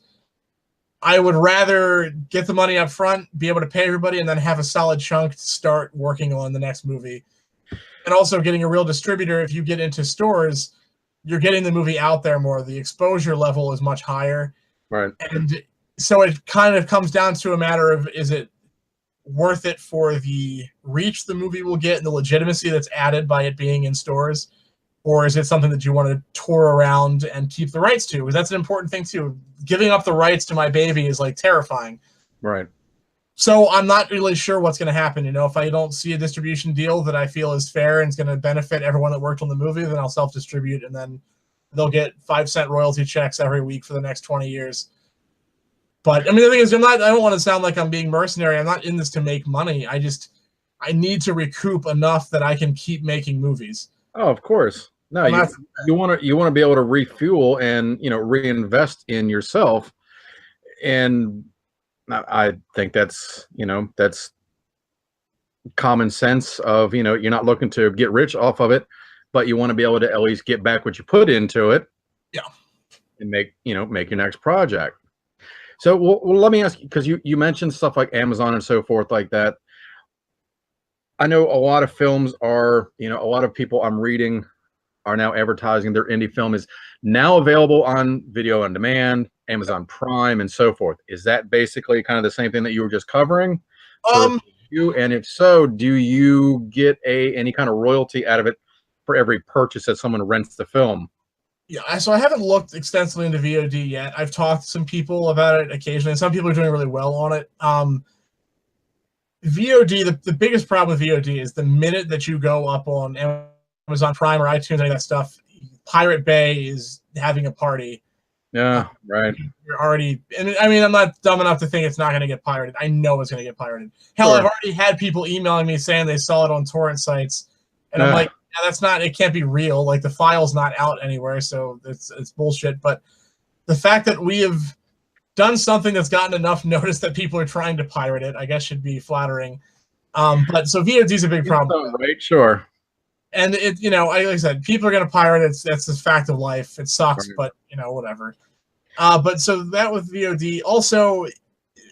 I would rather get the money up front, be able to pay everybody, and then have a solid chunk to start working on the next movie. And also getting a real distributor, if you get into stores, you're getting the movie out there more. The exposure level is much higher. Right. And so it kind of comes down to a matter of, is it worth it for the reach the movie will get and the legitimacy that's added by it being in stores? Or is it something that you want to tour around and keep the rights to? Because that's an important thing too. Giving up the rights to my baby is like terrifying. Right. So I'm not really sure what's going to happen. You know, if I don't see a distribution deal that I feel is fair and is going to benefit everyone that worked on the movie, then I'll self-distribute, and then they'll get 5-cent royalty checks every week for the next 20 years. But I mean, the thing is, I don't want to sound like I'm being mercenary. I'm not in this to make money. I need to recoup enough that I can keep making movies. Oh, of course. No, you want to be able to refuel and, you know, reinvest in yourself. And I think that's, you know, that's common sense of, you know, you're not looking to get rich off of it, but you want to be able to at least get back what you put into it. Yeah. And make your next project. So, well, let me ask you, because you mentioned stuff like Amazon and so forth like that. I know a lot of films are, you know, a lot of people I'm reading are now advertising their indie film is now available on video on demand, Amazon Prime, and so forth. Is that basically kind of the same thing that you were just covering? You, and if so, do you get any kind of royalty out of it for every purchase that someone rents the film? Yeah, so I haven't looked extensively into VOD yet. I've talked to some people about it occasionally, and some people are doing really well on it. VOD, the biggest problem with VOD is the minute that you go up on Amazon Prime or iTunes, any of that stuff, Pirate Bay is having a party. Yeah, right. You're already, and I mean, I'm not dumb enough to think it's not going to get pirated. I know it's going to get pirated. Hell, sure. I've already had people emailing me saying they saw it on torrent sites, and I'm like, yeah, that's not, it can't be real. Like, the file's not out anywhere, so it's bullshit. But the fact that we have done something that's gotten enough notice that people are trying to pirate it, I guess, should be flattering. But so VOD is a big problem. Right, sure. And like I said, people are going to pirate it. That's the fact of life. It sucks, right. But, you know, whatever. But so that with VOD. Also,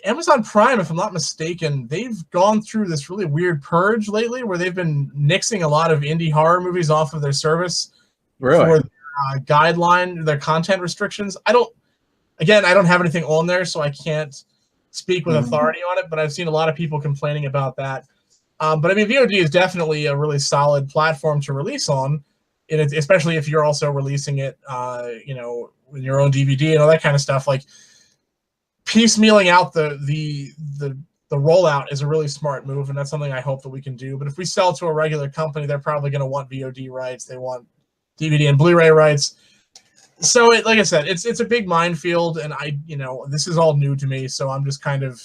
Amazon Prime, if I'm not mistaken, they've gone through this really weird purge lately where they've been nixing a lot of indie horror movies off of their service Really? for their guideline, their content restrictions. I don't have anything on there, so I can't speak with authority on it, but I've seen a lot of people complaining about that. But I mean, VOD is definitely a really solid platform to release on, and especially if you're also releasing it, with your own DVD and all that kind of stuff. Like, piecemealing out the rollout is a really smart move, and that's something I hope that we can do. But if we sell to a regular company, they're probably going to want VOD rights. They want DVD and Blu-ray rights. So, like I said, it's a big minefield, and this is all new to me, so I'm just kind of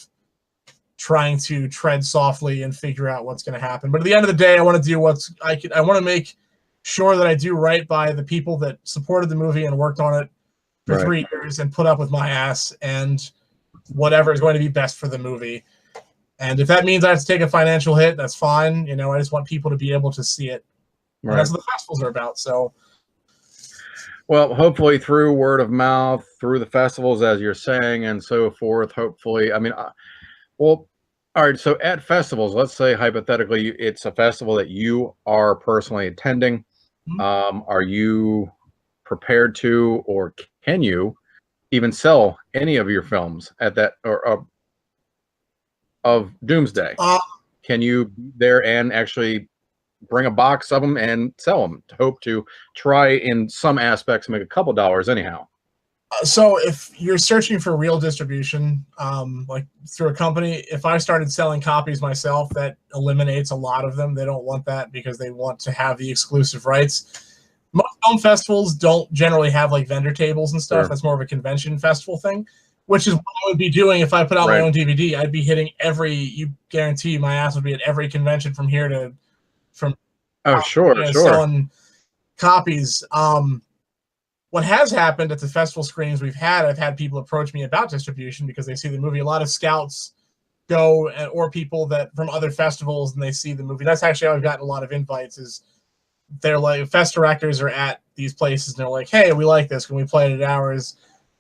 trying to tread softly and figure out what's going to happen. But at the end of the day, I want to do I want to make sure that I do right by the people that supported the movie and worked on it for 3 years and put up with my ass and whatever is going to be best for the movie. And if that means I have to take a financial hit, that's fine. I just want people to be able to see it. Right. And that's what the festivals are about. So, well, hopefully through word of mouth, through the festivals, as you're saying, and so forth, hopefully, I mean, well, all right. So at festivals, let's say hypothetically, it's a festival that you are personally attending. Are you prepared to, or can you even sell any of your films at that, or of Doomsday? Can you be there and actually bring a box of them and sell them to hope to try in some aspects make a couple dollars anyhow? So if you're searching for real distribution, like through a company, if I started selling copies myself, that eliminates a lot of them. They don't want that because they want to have the exclusive rights. Most film festivals don't generally have like vendor tables and stuff. Sure. That's more of a convention festival thing, which is what I would be doing if I put out my own DVD. I'd be hitting you guarantee my ass would be at every convention from here to selling copies. What has happened at the festival screenings we've had, I've had people approach me about distribution because they see the movie. A lot of scouts go, or people that from other festivals, and they see the movie. That's actually how I've gotten a lot of invites. Is they're like, fest directors are at these places and they're like, hey, we like this, can we play it at ours?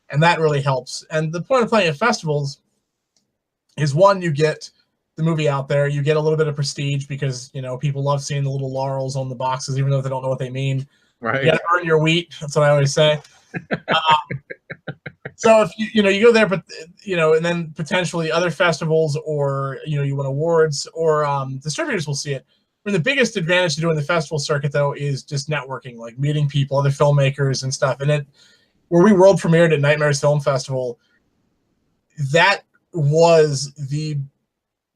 And that really helps. And the point of playing at festivals is, one, you get the movie out there, you get a little bit of prestige because people love seeing the little laurels on the boxes, even though they don't know what they mean. Right. You gotta earn your wheat. That's what I always say. So if you go there, but and then potentially other festivals, or you win awards, or distributors will see it. I mean, the biggest advantage to doing the festival circuit, though, is just networking, like meeting people, other filmmakers and stuff. And where we world premiered at Nightmares Film Festival, that was the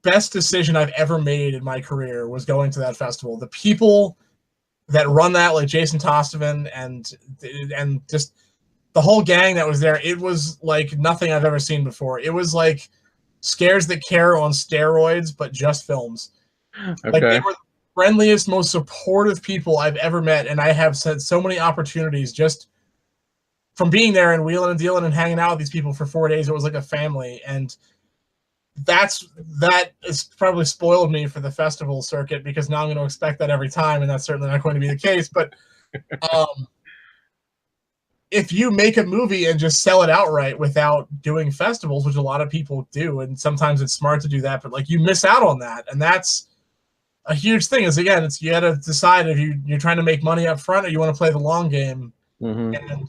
best decision I've ever made in my career, was going to that festival. The people that run that, like Jason Tostovan and just the whole gang that was there, it was like nothing I've ever seen before. It was like Scares That Care on steroids, but just films. Okay. Like, they were the friendliest, most supportive people I've ever met, and I have had so many opportunities just from being there and wheeling and dealing and hanging out with these people for 4 days. It was like a family, and that has probably spoiled me for the festival circuit, because now I'm going to expect that every time, and that's certainly not going to be the case. But if you make a movie and just sell it outright without doing festivals, which a lot of people do, and sometimes it's smart to do that, but like, you miss out on that, and that's a huge thing. Is, again, you got to decide if you're trying to make money up front or you want to play the long game. And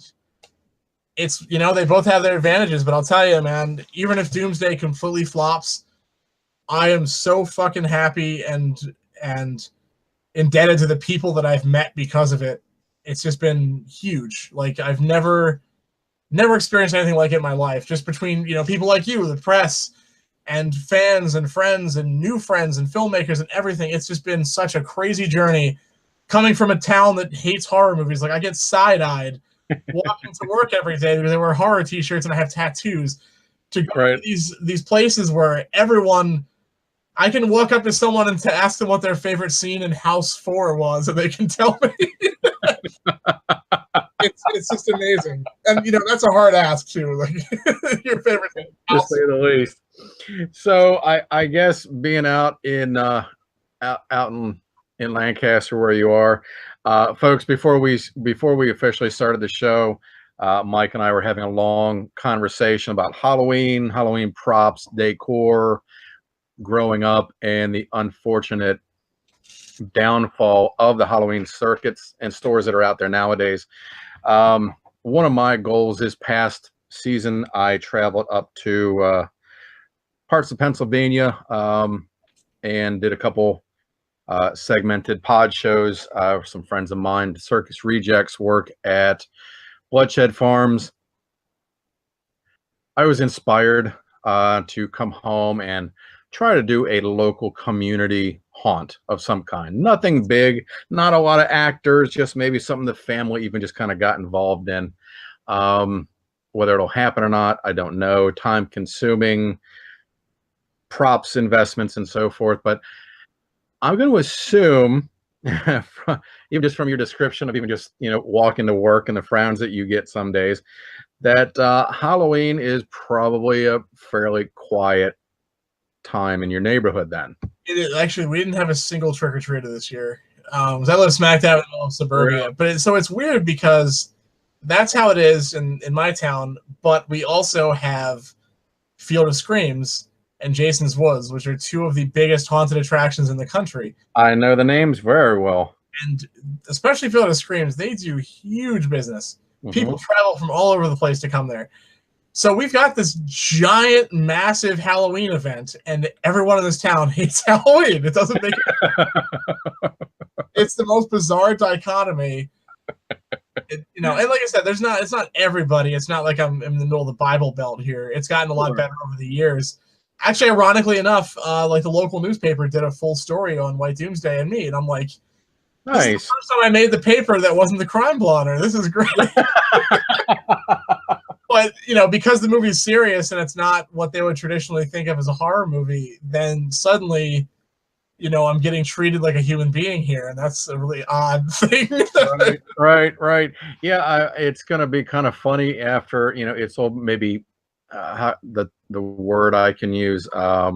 it's, they both have their advantages, but I'll tell you, man, even if Doomsday completely flops, I am so fucking happy and indebted to the people that I've met because of it. It's just been huge. Like, I've never experienced anything like it in my life, just between, people like you, the press, and fans and friends and new friends and filmmakers and everything. It's just been such a crazy journey coming from a town that hates horror movies. Like, I get side-eyed walking to work every day because I wear horror t-shirts and I have tattoos, to go to these places where everyone, I can walk up to someone and to ask them what their favorite scene in House 4 was, and they can tell me. It's just amazing. And that's a hard ask too. Like, your favorite thing, to say the least. So I guess being out in Lancaster, where you are, folks, before we officially started the show, Mike and I were having a long conversation about Halloween props, decor, growing up, and the unfortunate downfall of the Halloween circuits and stores that are out there nowadays. One of my goals this past season, I traveled up to parts of Pennsylvania and did a couple segmented pod shows. Some friends of mine, Circus Rejects, work at Bloodshed Farms. I was inspired to come home and try to do a local community haunt of some kind. Nothing big, not a lot of actors, just maybe something the family even just kind of got involved in. Whether it'll happen or not, I don't know. Time consuming, props, investments, and so forth. But I'm going to assume, even just from your description of even just, walking to work and the frowns that you get some days, that Halloween is probably a fairly quiet time in your neighborhood then. It is. Actually, we didn't have a single trick-or-treater this year. I live smack dab in the middle of suburbia. Really? But so it's weird because that's how it is in my town, but we also have Field of Screams and Jason's Woods, which are two of the biggest haunted attractions in the country. I know the names very well. And especially Field of Screams, they do huge business. People travel from all over the place to come there. So we've got this giant, massive Halloween event, and everyone in this town hates Halloween. It doesn't make it's the most bizarre dichotomy. And like I said, it's not everybody. It's not like I'm in the middle of the Bible Belt here. It's gotten a lot better over the years. Actually, ironically enough, like the local newspaper did a full story on White Doomsday and me, and I'm like, nice. This is the first time I made the paper that wasn't the crime blotter. This is great. But, because the movie is serious and it's not what they would traditionally think of as a horror movie, then suddenly, I'm getting treated like a human being here. And that's a really odd thing. Right. Yeah, it's going to be kind of funny after, it's all maybe the word I can use a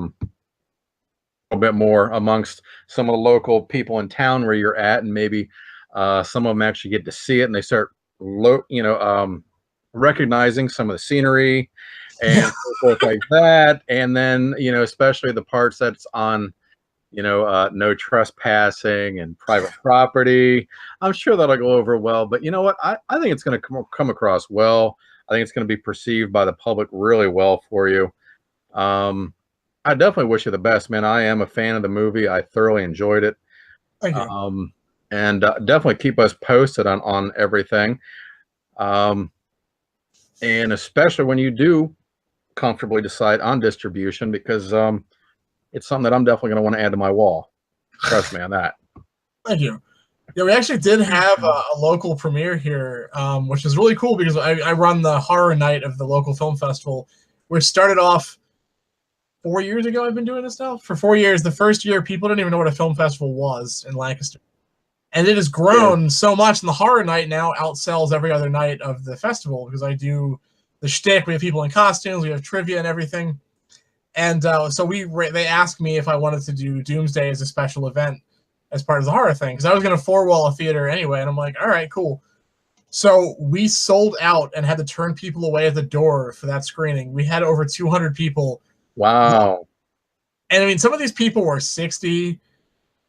bit more amongst some of the local people in town where you're at, and maybe some of them actually get to see it and they start recognizing some of the scenery and so forth like that. And then, especially the parts that's on, no trespassing and private property. I'm sure that'll go over well, but you know what? I think it's going to come across well. I think it's going to be perceived by the public really well for you. I definitely wish you the best, man. I am a fan of the movie. I thoroughly enjoyed it. Thank you. And definitely keep us posted on everything. And especially when you do comfortably decide on distribution, because it's something that I'm definitely going to want to add to my wall. Trust me on that. Thank you. Yeah, we actually did have a local premiere here, which is really cool because I run the horror night of the local film festival, which started off 4 years ago. I've been doing this now for 4 years. The first year, people didn't even know what a film festival was in Lancaster. And it has grown so much, and the horror night now outsells every other night of the festival because I do the shtick. We have people in costumes, we have trivia and everything. And so they asked me if I wanted to do Doomsday as a special event as part of the horror thing, because I was going to four-wall a theater anyway, and I'm like, all right, cool. So we sold out and had to turn people away at the door for that screening. We had over 200 people. Wow. And I mean, some of these people were 60.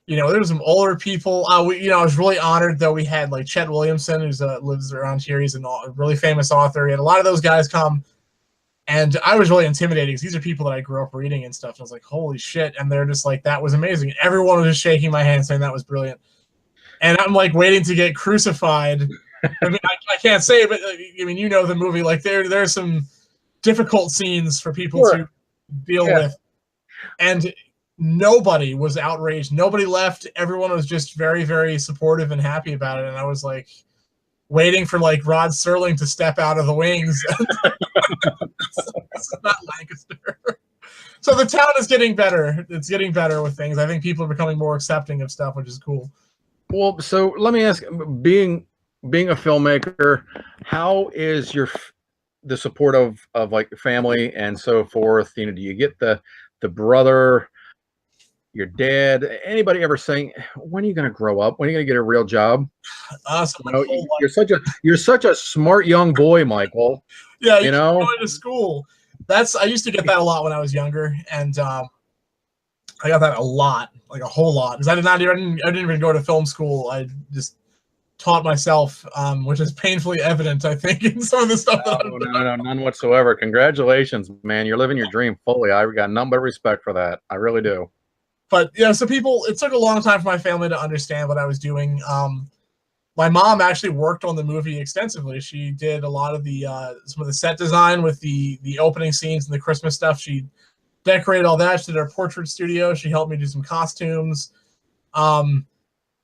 There were some older people. I was really honored, though. We had like Chet Williamson, who lives around here. He's a really famous author. He had a lot of those guys come. And I was really intimidated because these are people that I grew up reading and stuff. And I was like, holy shit. And they're just like, that was amazing. Everyone was just shaking my hand saying that was brilliant. And I'm like waiting to get crucified. I mean, I can't say it, but I mean, the movie. Like there's some difficult scenes for people to deal with. And nobody was outraged. Nobody left. Everyone was just very, very supportive and happy about it. And I was like waiting for like Rod Serling to step out of the wings. This is not Lancaster. So the town is getting better. It's getting better with things. I think people are becoming more accepting of stuff, which is cool. Well, so let me ask, being a filmmaker, how is the support of like family and so forth? Do you get the brother, your dad, anybody ever saying, "When are you going to grow up? When are you going to get a real job?" So You my know, whole you're such a smart young boy, Michael. yeah, you You keep know, going to school. I used to get that a lot when I was younger, and I got that a lot, like a whole lot, because I didn't even go to film school. I just taught myself, which is painfully evident, I think, in some of the stuff that I've done. no, none whatsoever. Congratulations, man. You're living your dream fully. I got none but respect for that. I really do. But yeah, so it took a long time for my family to understand what I was doing. My mom actually worked on the movie extensively. She did a lot of the some of the set design with the opening scenes and the Christmas stuff. She decorated all that. She did our portrait studio. She helped me do some costumes.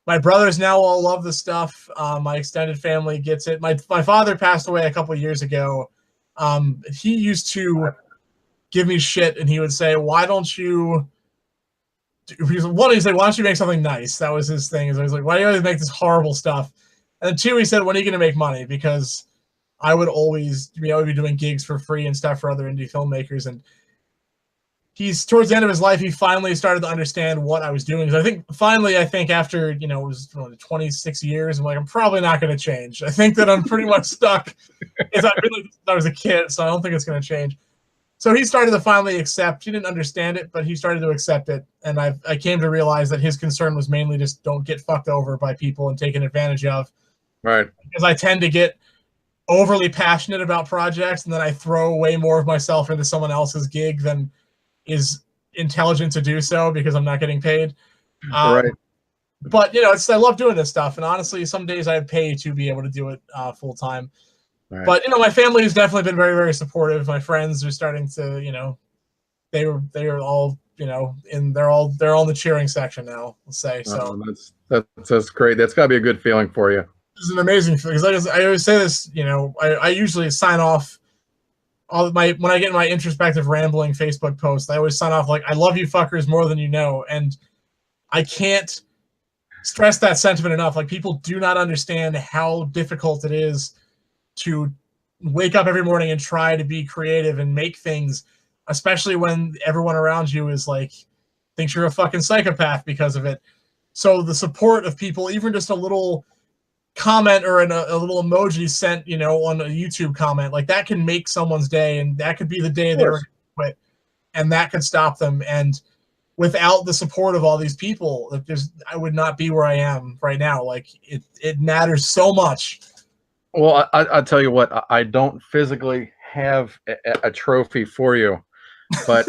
My brothers now all love the stuff. My extended family gets it. My father passed away a couple of years ago. He used to give me shit, and he would say, "Why don't you?" One, he'd say, "Why don't you make something nice?" That was his thing. Is I was like, "Why do you always make this horrible stuff?" And then two, he said, "When are you going to make money?" Because I would always be doing gigs for free and stuff for other indie filmmakers, and he's towards the end of his life, he finally started to understand what I was doing. I think finally, after it was 26 years, I'm like, I'm probably not going to change. I think that I'm pretty much stuck. As I was a kid, so I don't think it's going to change. So he started to finally accept. He didn't understand it, but he started to accept it, and I came to realize that his concern was mainly just don't get fucked over by people and taken advantage of. Right. Because I tend to get overly passionate about projects, and then I throw way more of myself into someone else's gig than is intelligent to do so because I'm not getting paid. Right. But I love doing this stuff, and honestly, some days I'd pay to be able to do it full time. Right. But my family has definitely been very, very supportive. My friends are starting to, they were all, they're all in the cheering section now. Let's say so. That's great. That's got to be a good feeling for you. This is an amazing feeling because I always say this. I usually sign off when I get my introspective rambling Facebook post, I always sign off like, "I love you fuckers more than you know," and I can't stress that sentiment enough. Like, people do not understand how difficult it is to wake up every morning and try to be creative and make things, especially when everyone around you is like thinks you're a fucking psychopath because of it. So the support of people, even just a little comment or a little emoji sent, on a YouTube comment, like that can make someone's day, and that could be the day they were going to quit, and that could stop them. And without the support of all these people, I would not be where I am right now. Like it matters so much. Well, I'll tell you what, I don't physically have a trophy for you, but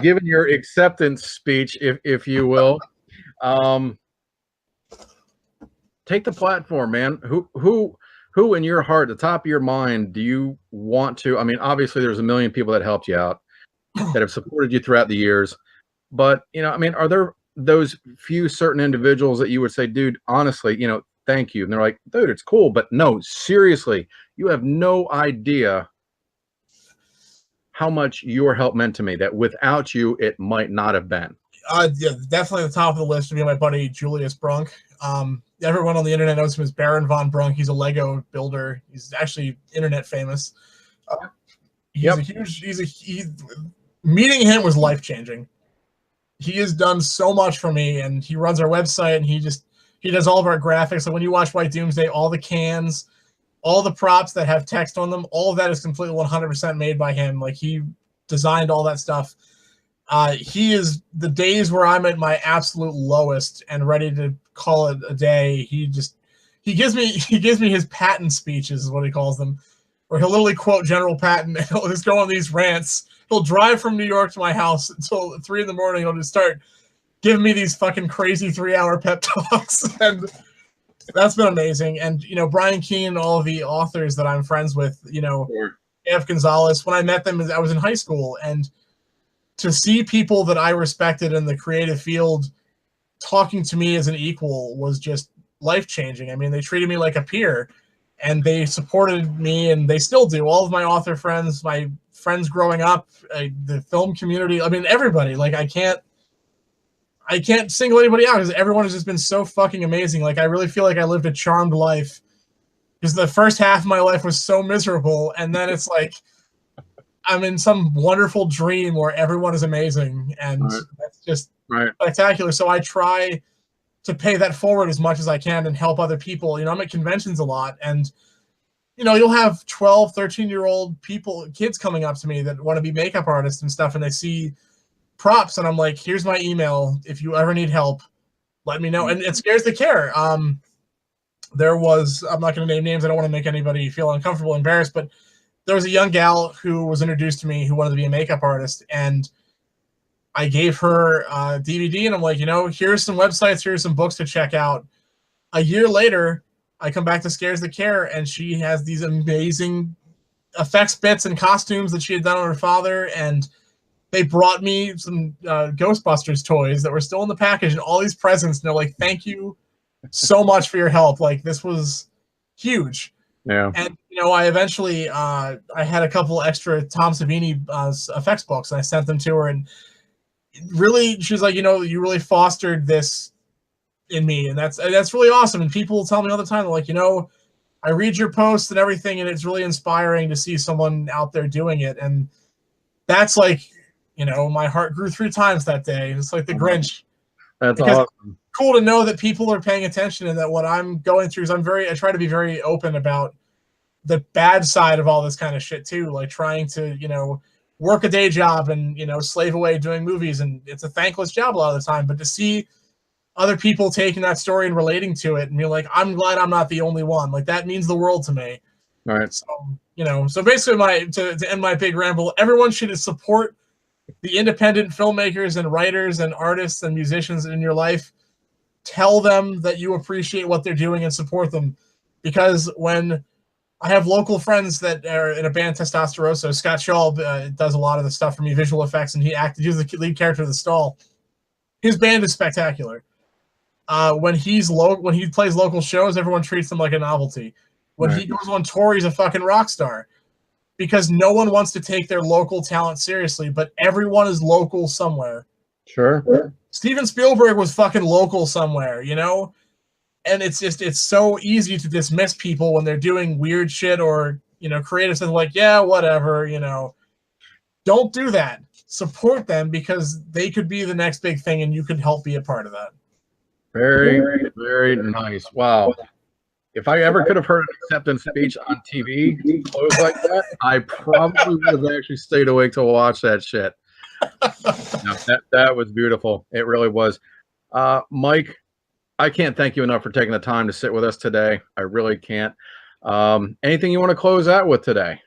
given your acceptance speech, if you will, take the platform, man. Who in your heart, the top of your mind, do you want to? I mean, obviously, there's a million people that helped you out, that have supported you throughout the years. But I mean, are there those few certain individuals that you would say, dude, honestly, thank you? And they're like, dude, it's cool, but no, seriously, you have no idea how much your help meant to me. That without you, it might not have been. Yeah, definitely the top of the list would be my buddy Julius Brunk. Everyone on the internet knows him as Baron von Brunk. He's a Lego builder. He's actually internet famous. Meeting him was life-changing. He has done so much for me, and he runs our website, and he does all of our graphics. So when you watch White Doomsday, all the cans, all the props that have text on them, all of that is completely 100% made by him. Like, he designed all that stuff. He is the days where I'm at my absolute lowest and ready to call it a day. He gives me his Patton speeches, is what he calls them, where he'll literally quote General Patton, and he'll just go on these rants. He'll drive from New York to my house until 3 in the morning. He'll just start giving me these fucking crazy 3-hour pep talks, and that's been amazing. And Brian Keene, all of the authors that I'm friends with, Sure. F. Gonzalez. When I met them, I was in high school, and to see people that I respected in the creative field talking to me as an equal was just life-changing. I mean, they treated me like a peer, and they supported me, and they still do. All of my author friends, my friends growing up, the film community, I mean, everybody. Like, I can't single anybody out because everyone has just been so fucking amazing. Like, I really feel like I lived a charmed life because the first half of my life was so miserable, and then it's like I'm in some wonderful dream where everyone is amazing, and just Right. spectacular. So I try to pay that forward as much as I can and help other people. I'm at conventions a lot, and you'll have 12, 13-year-old kids coming up to me that want to be makeup artists and stuff, and they see props, and I'm like, here's my email. If you ever need help, let me know. And it scares the care. There was, I'm not going to name names. I don't want to make anybody feel uncomfortable, embarrassed, but there was a young gal who was introduced to me who wanted to be a makeup artist, and I gave her a DVD, and I'm like, here's some websites, here's some books to check out. A year later, I come back to Scares the Care, and she has these amazing effects bits and costumes that she had done on her father, and they brought me some Ghostbusters toys that were still in the package and all these presents, and they're like, thank you so much for your help. Like, this was huge. Yeah. And I eventually I had a couple extra Tom Savini effects books, and I sent them to her, and really, she was like, you really fostered this in me, and that's really awesome. And people tell me all the time, they're like, I read your posts and everything, and it's really inspiring to see someone out there doing it. And that's like, my heart grew 3 times that day. It's like the Grinch. That's because awesome. it's cool to know that people are paying attention, and that what I'm going through is I try to be very open about the bad side of all this kind of shit too, like trying to, work a day job and, slave away doing movies. And it's a thankless job a lot of the time, but to see other people taking that story and relating to it and be like, I'm glad I'm not the only one. Like, that means the world to me. All right. So, so basically to end my big ramble, everyone should support the independent filmmakers and writers and artists and musicians in your life. Tell them that you appreciate what they're doing and support them. Because when I have local friends that are in a band, Testosteroso, Scott Shaw does a lot of the stuff for me, visual effects, and he was the lead character of The Stall. His band is spectacular. When he plays local shows, everyone treats him like a novelty. When he goes on tour, he's a fucking rock star. Because no one wants to take their local talent seriously, but everyone is local somewhere. Sure. Steven Spielberg was fucking local somewhere, And it's so easy to dismiss people when they're doing weird shit or, creative stuff, like, yeah, whatever, Don't do that. Support them, because they could be the next big thing, and you could help be a part of that. Very, very nice. Wow. If I ever could have heard an acceptance speech on TV close like that, I probably would have actually stayed awake to watch that shit. No, that was beautiful. It really was. Mike, I can't thank you enough for taking the time to sit with us today. I really can't. Anything you want to close out with today?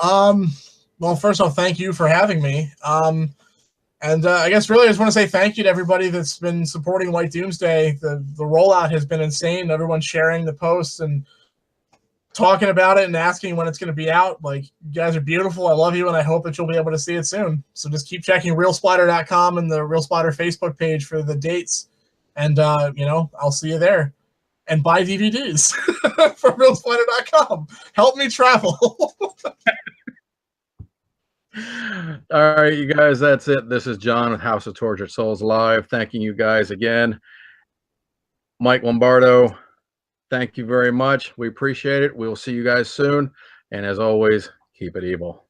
Well, first of all, thank you for having me. And I guess really I just want to say thank you to everybody that's been supporting White Doomsday. The rollout has been insane. Everyone's sharing the posts and talking about it and asking when it's going to be out. Like, you guys are beautiful. I love you, and I hope that you'll be able to see it soon. So just keep checking realsplitter.com and the Real Splitter Facebook page for the dates. And, I'll see you there. And buy DVDs from realsplitter.com. Help me travel. All right, you guys, that's it. This is John with House of Tortured Souls Live, thanking you guys again. Mike Lombardo, thank you very much. We appreciate it. We'll see you guys soon. And as always, keep it evil.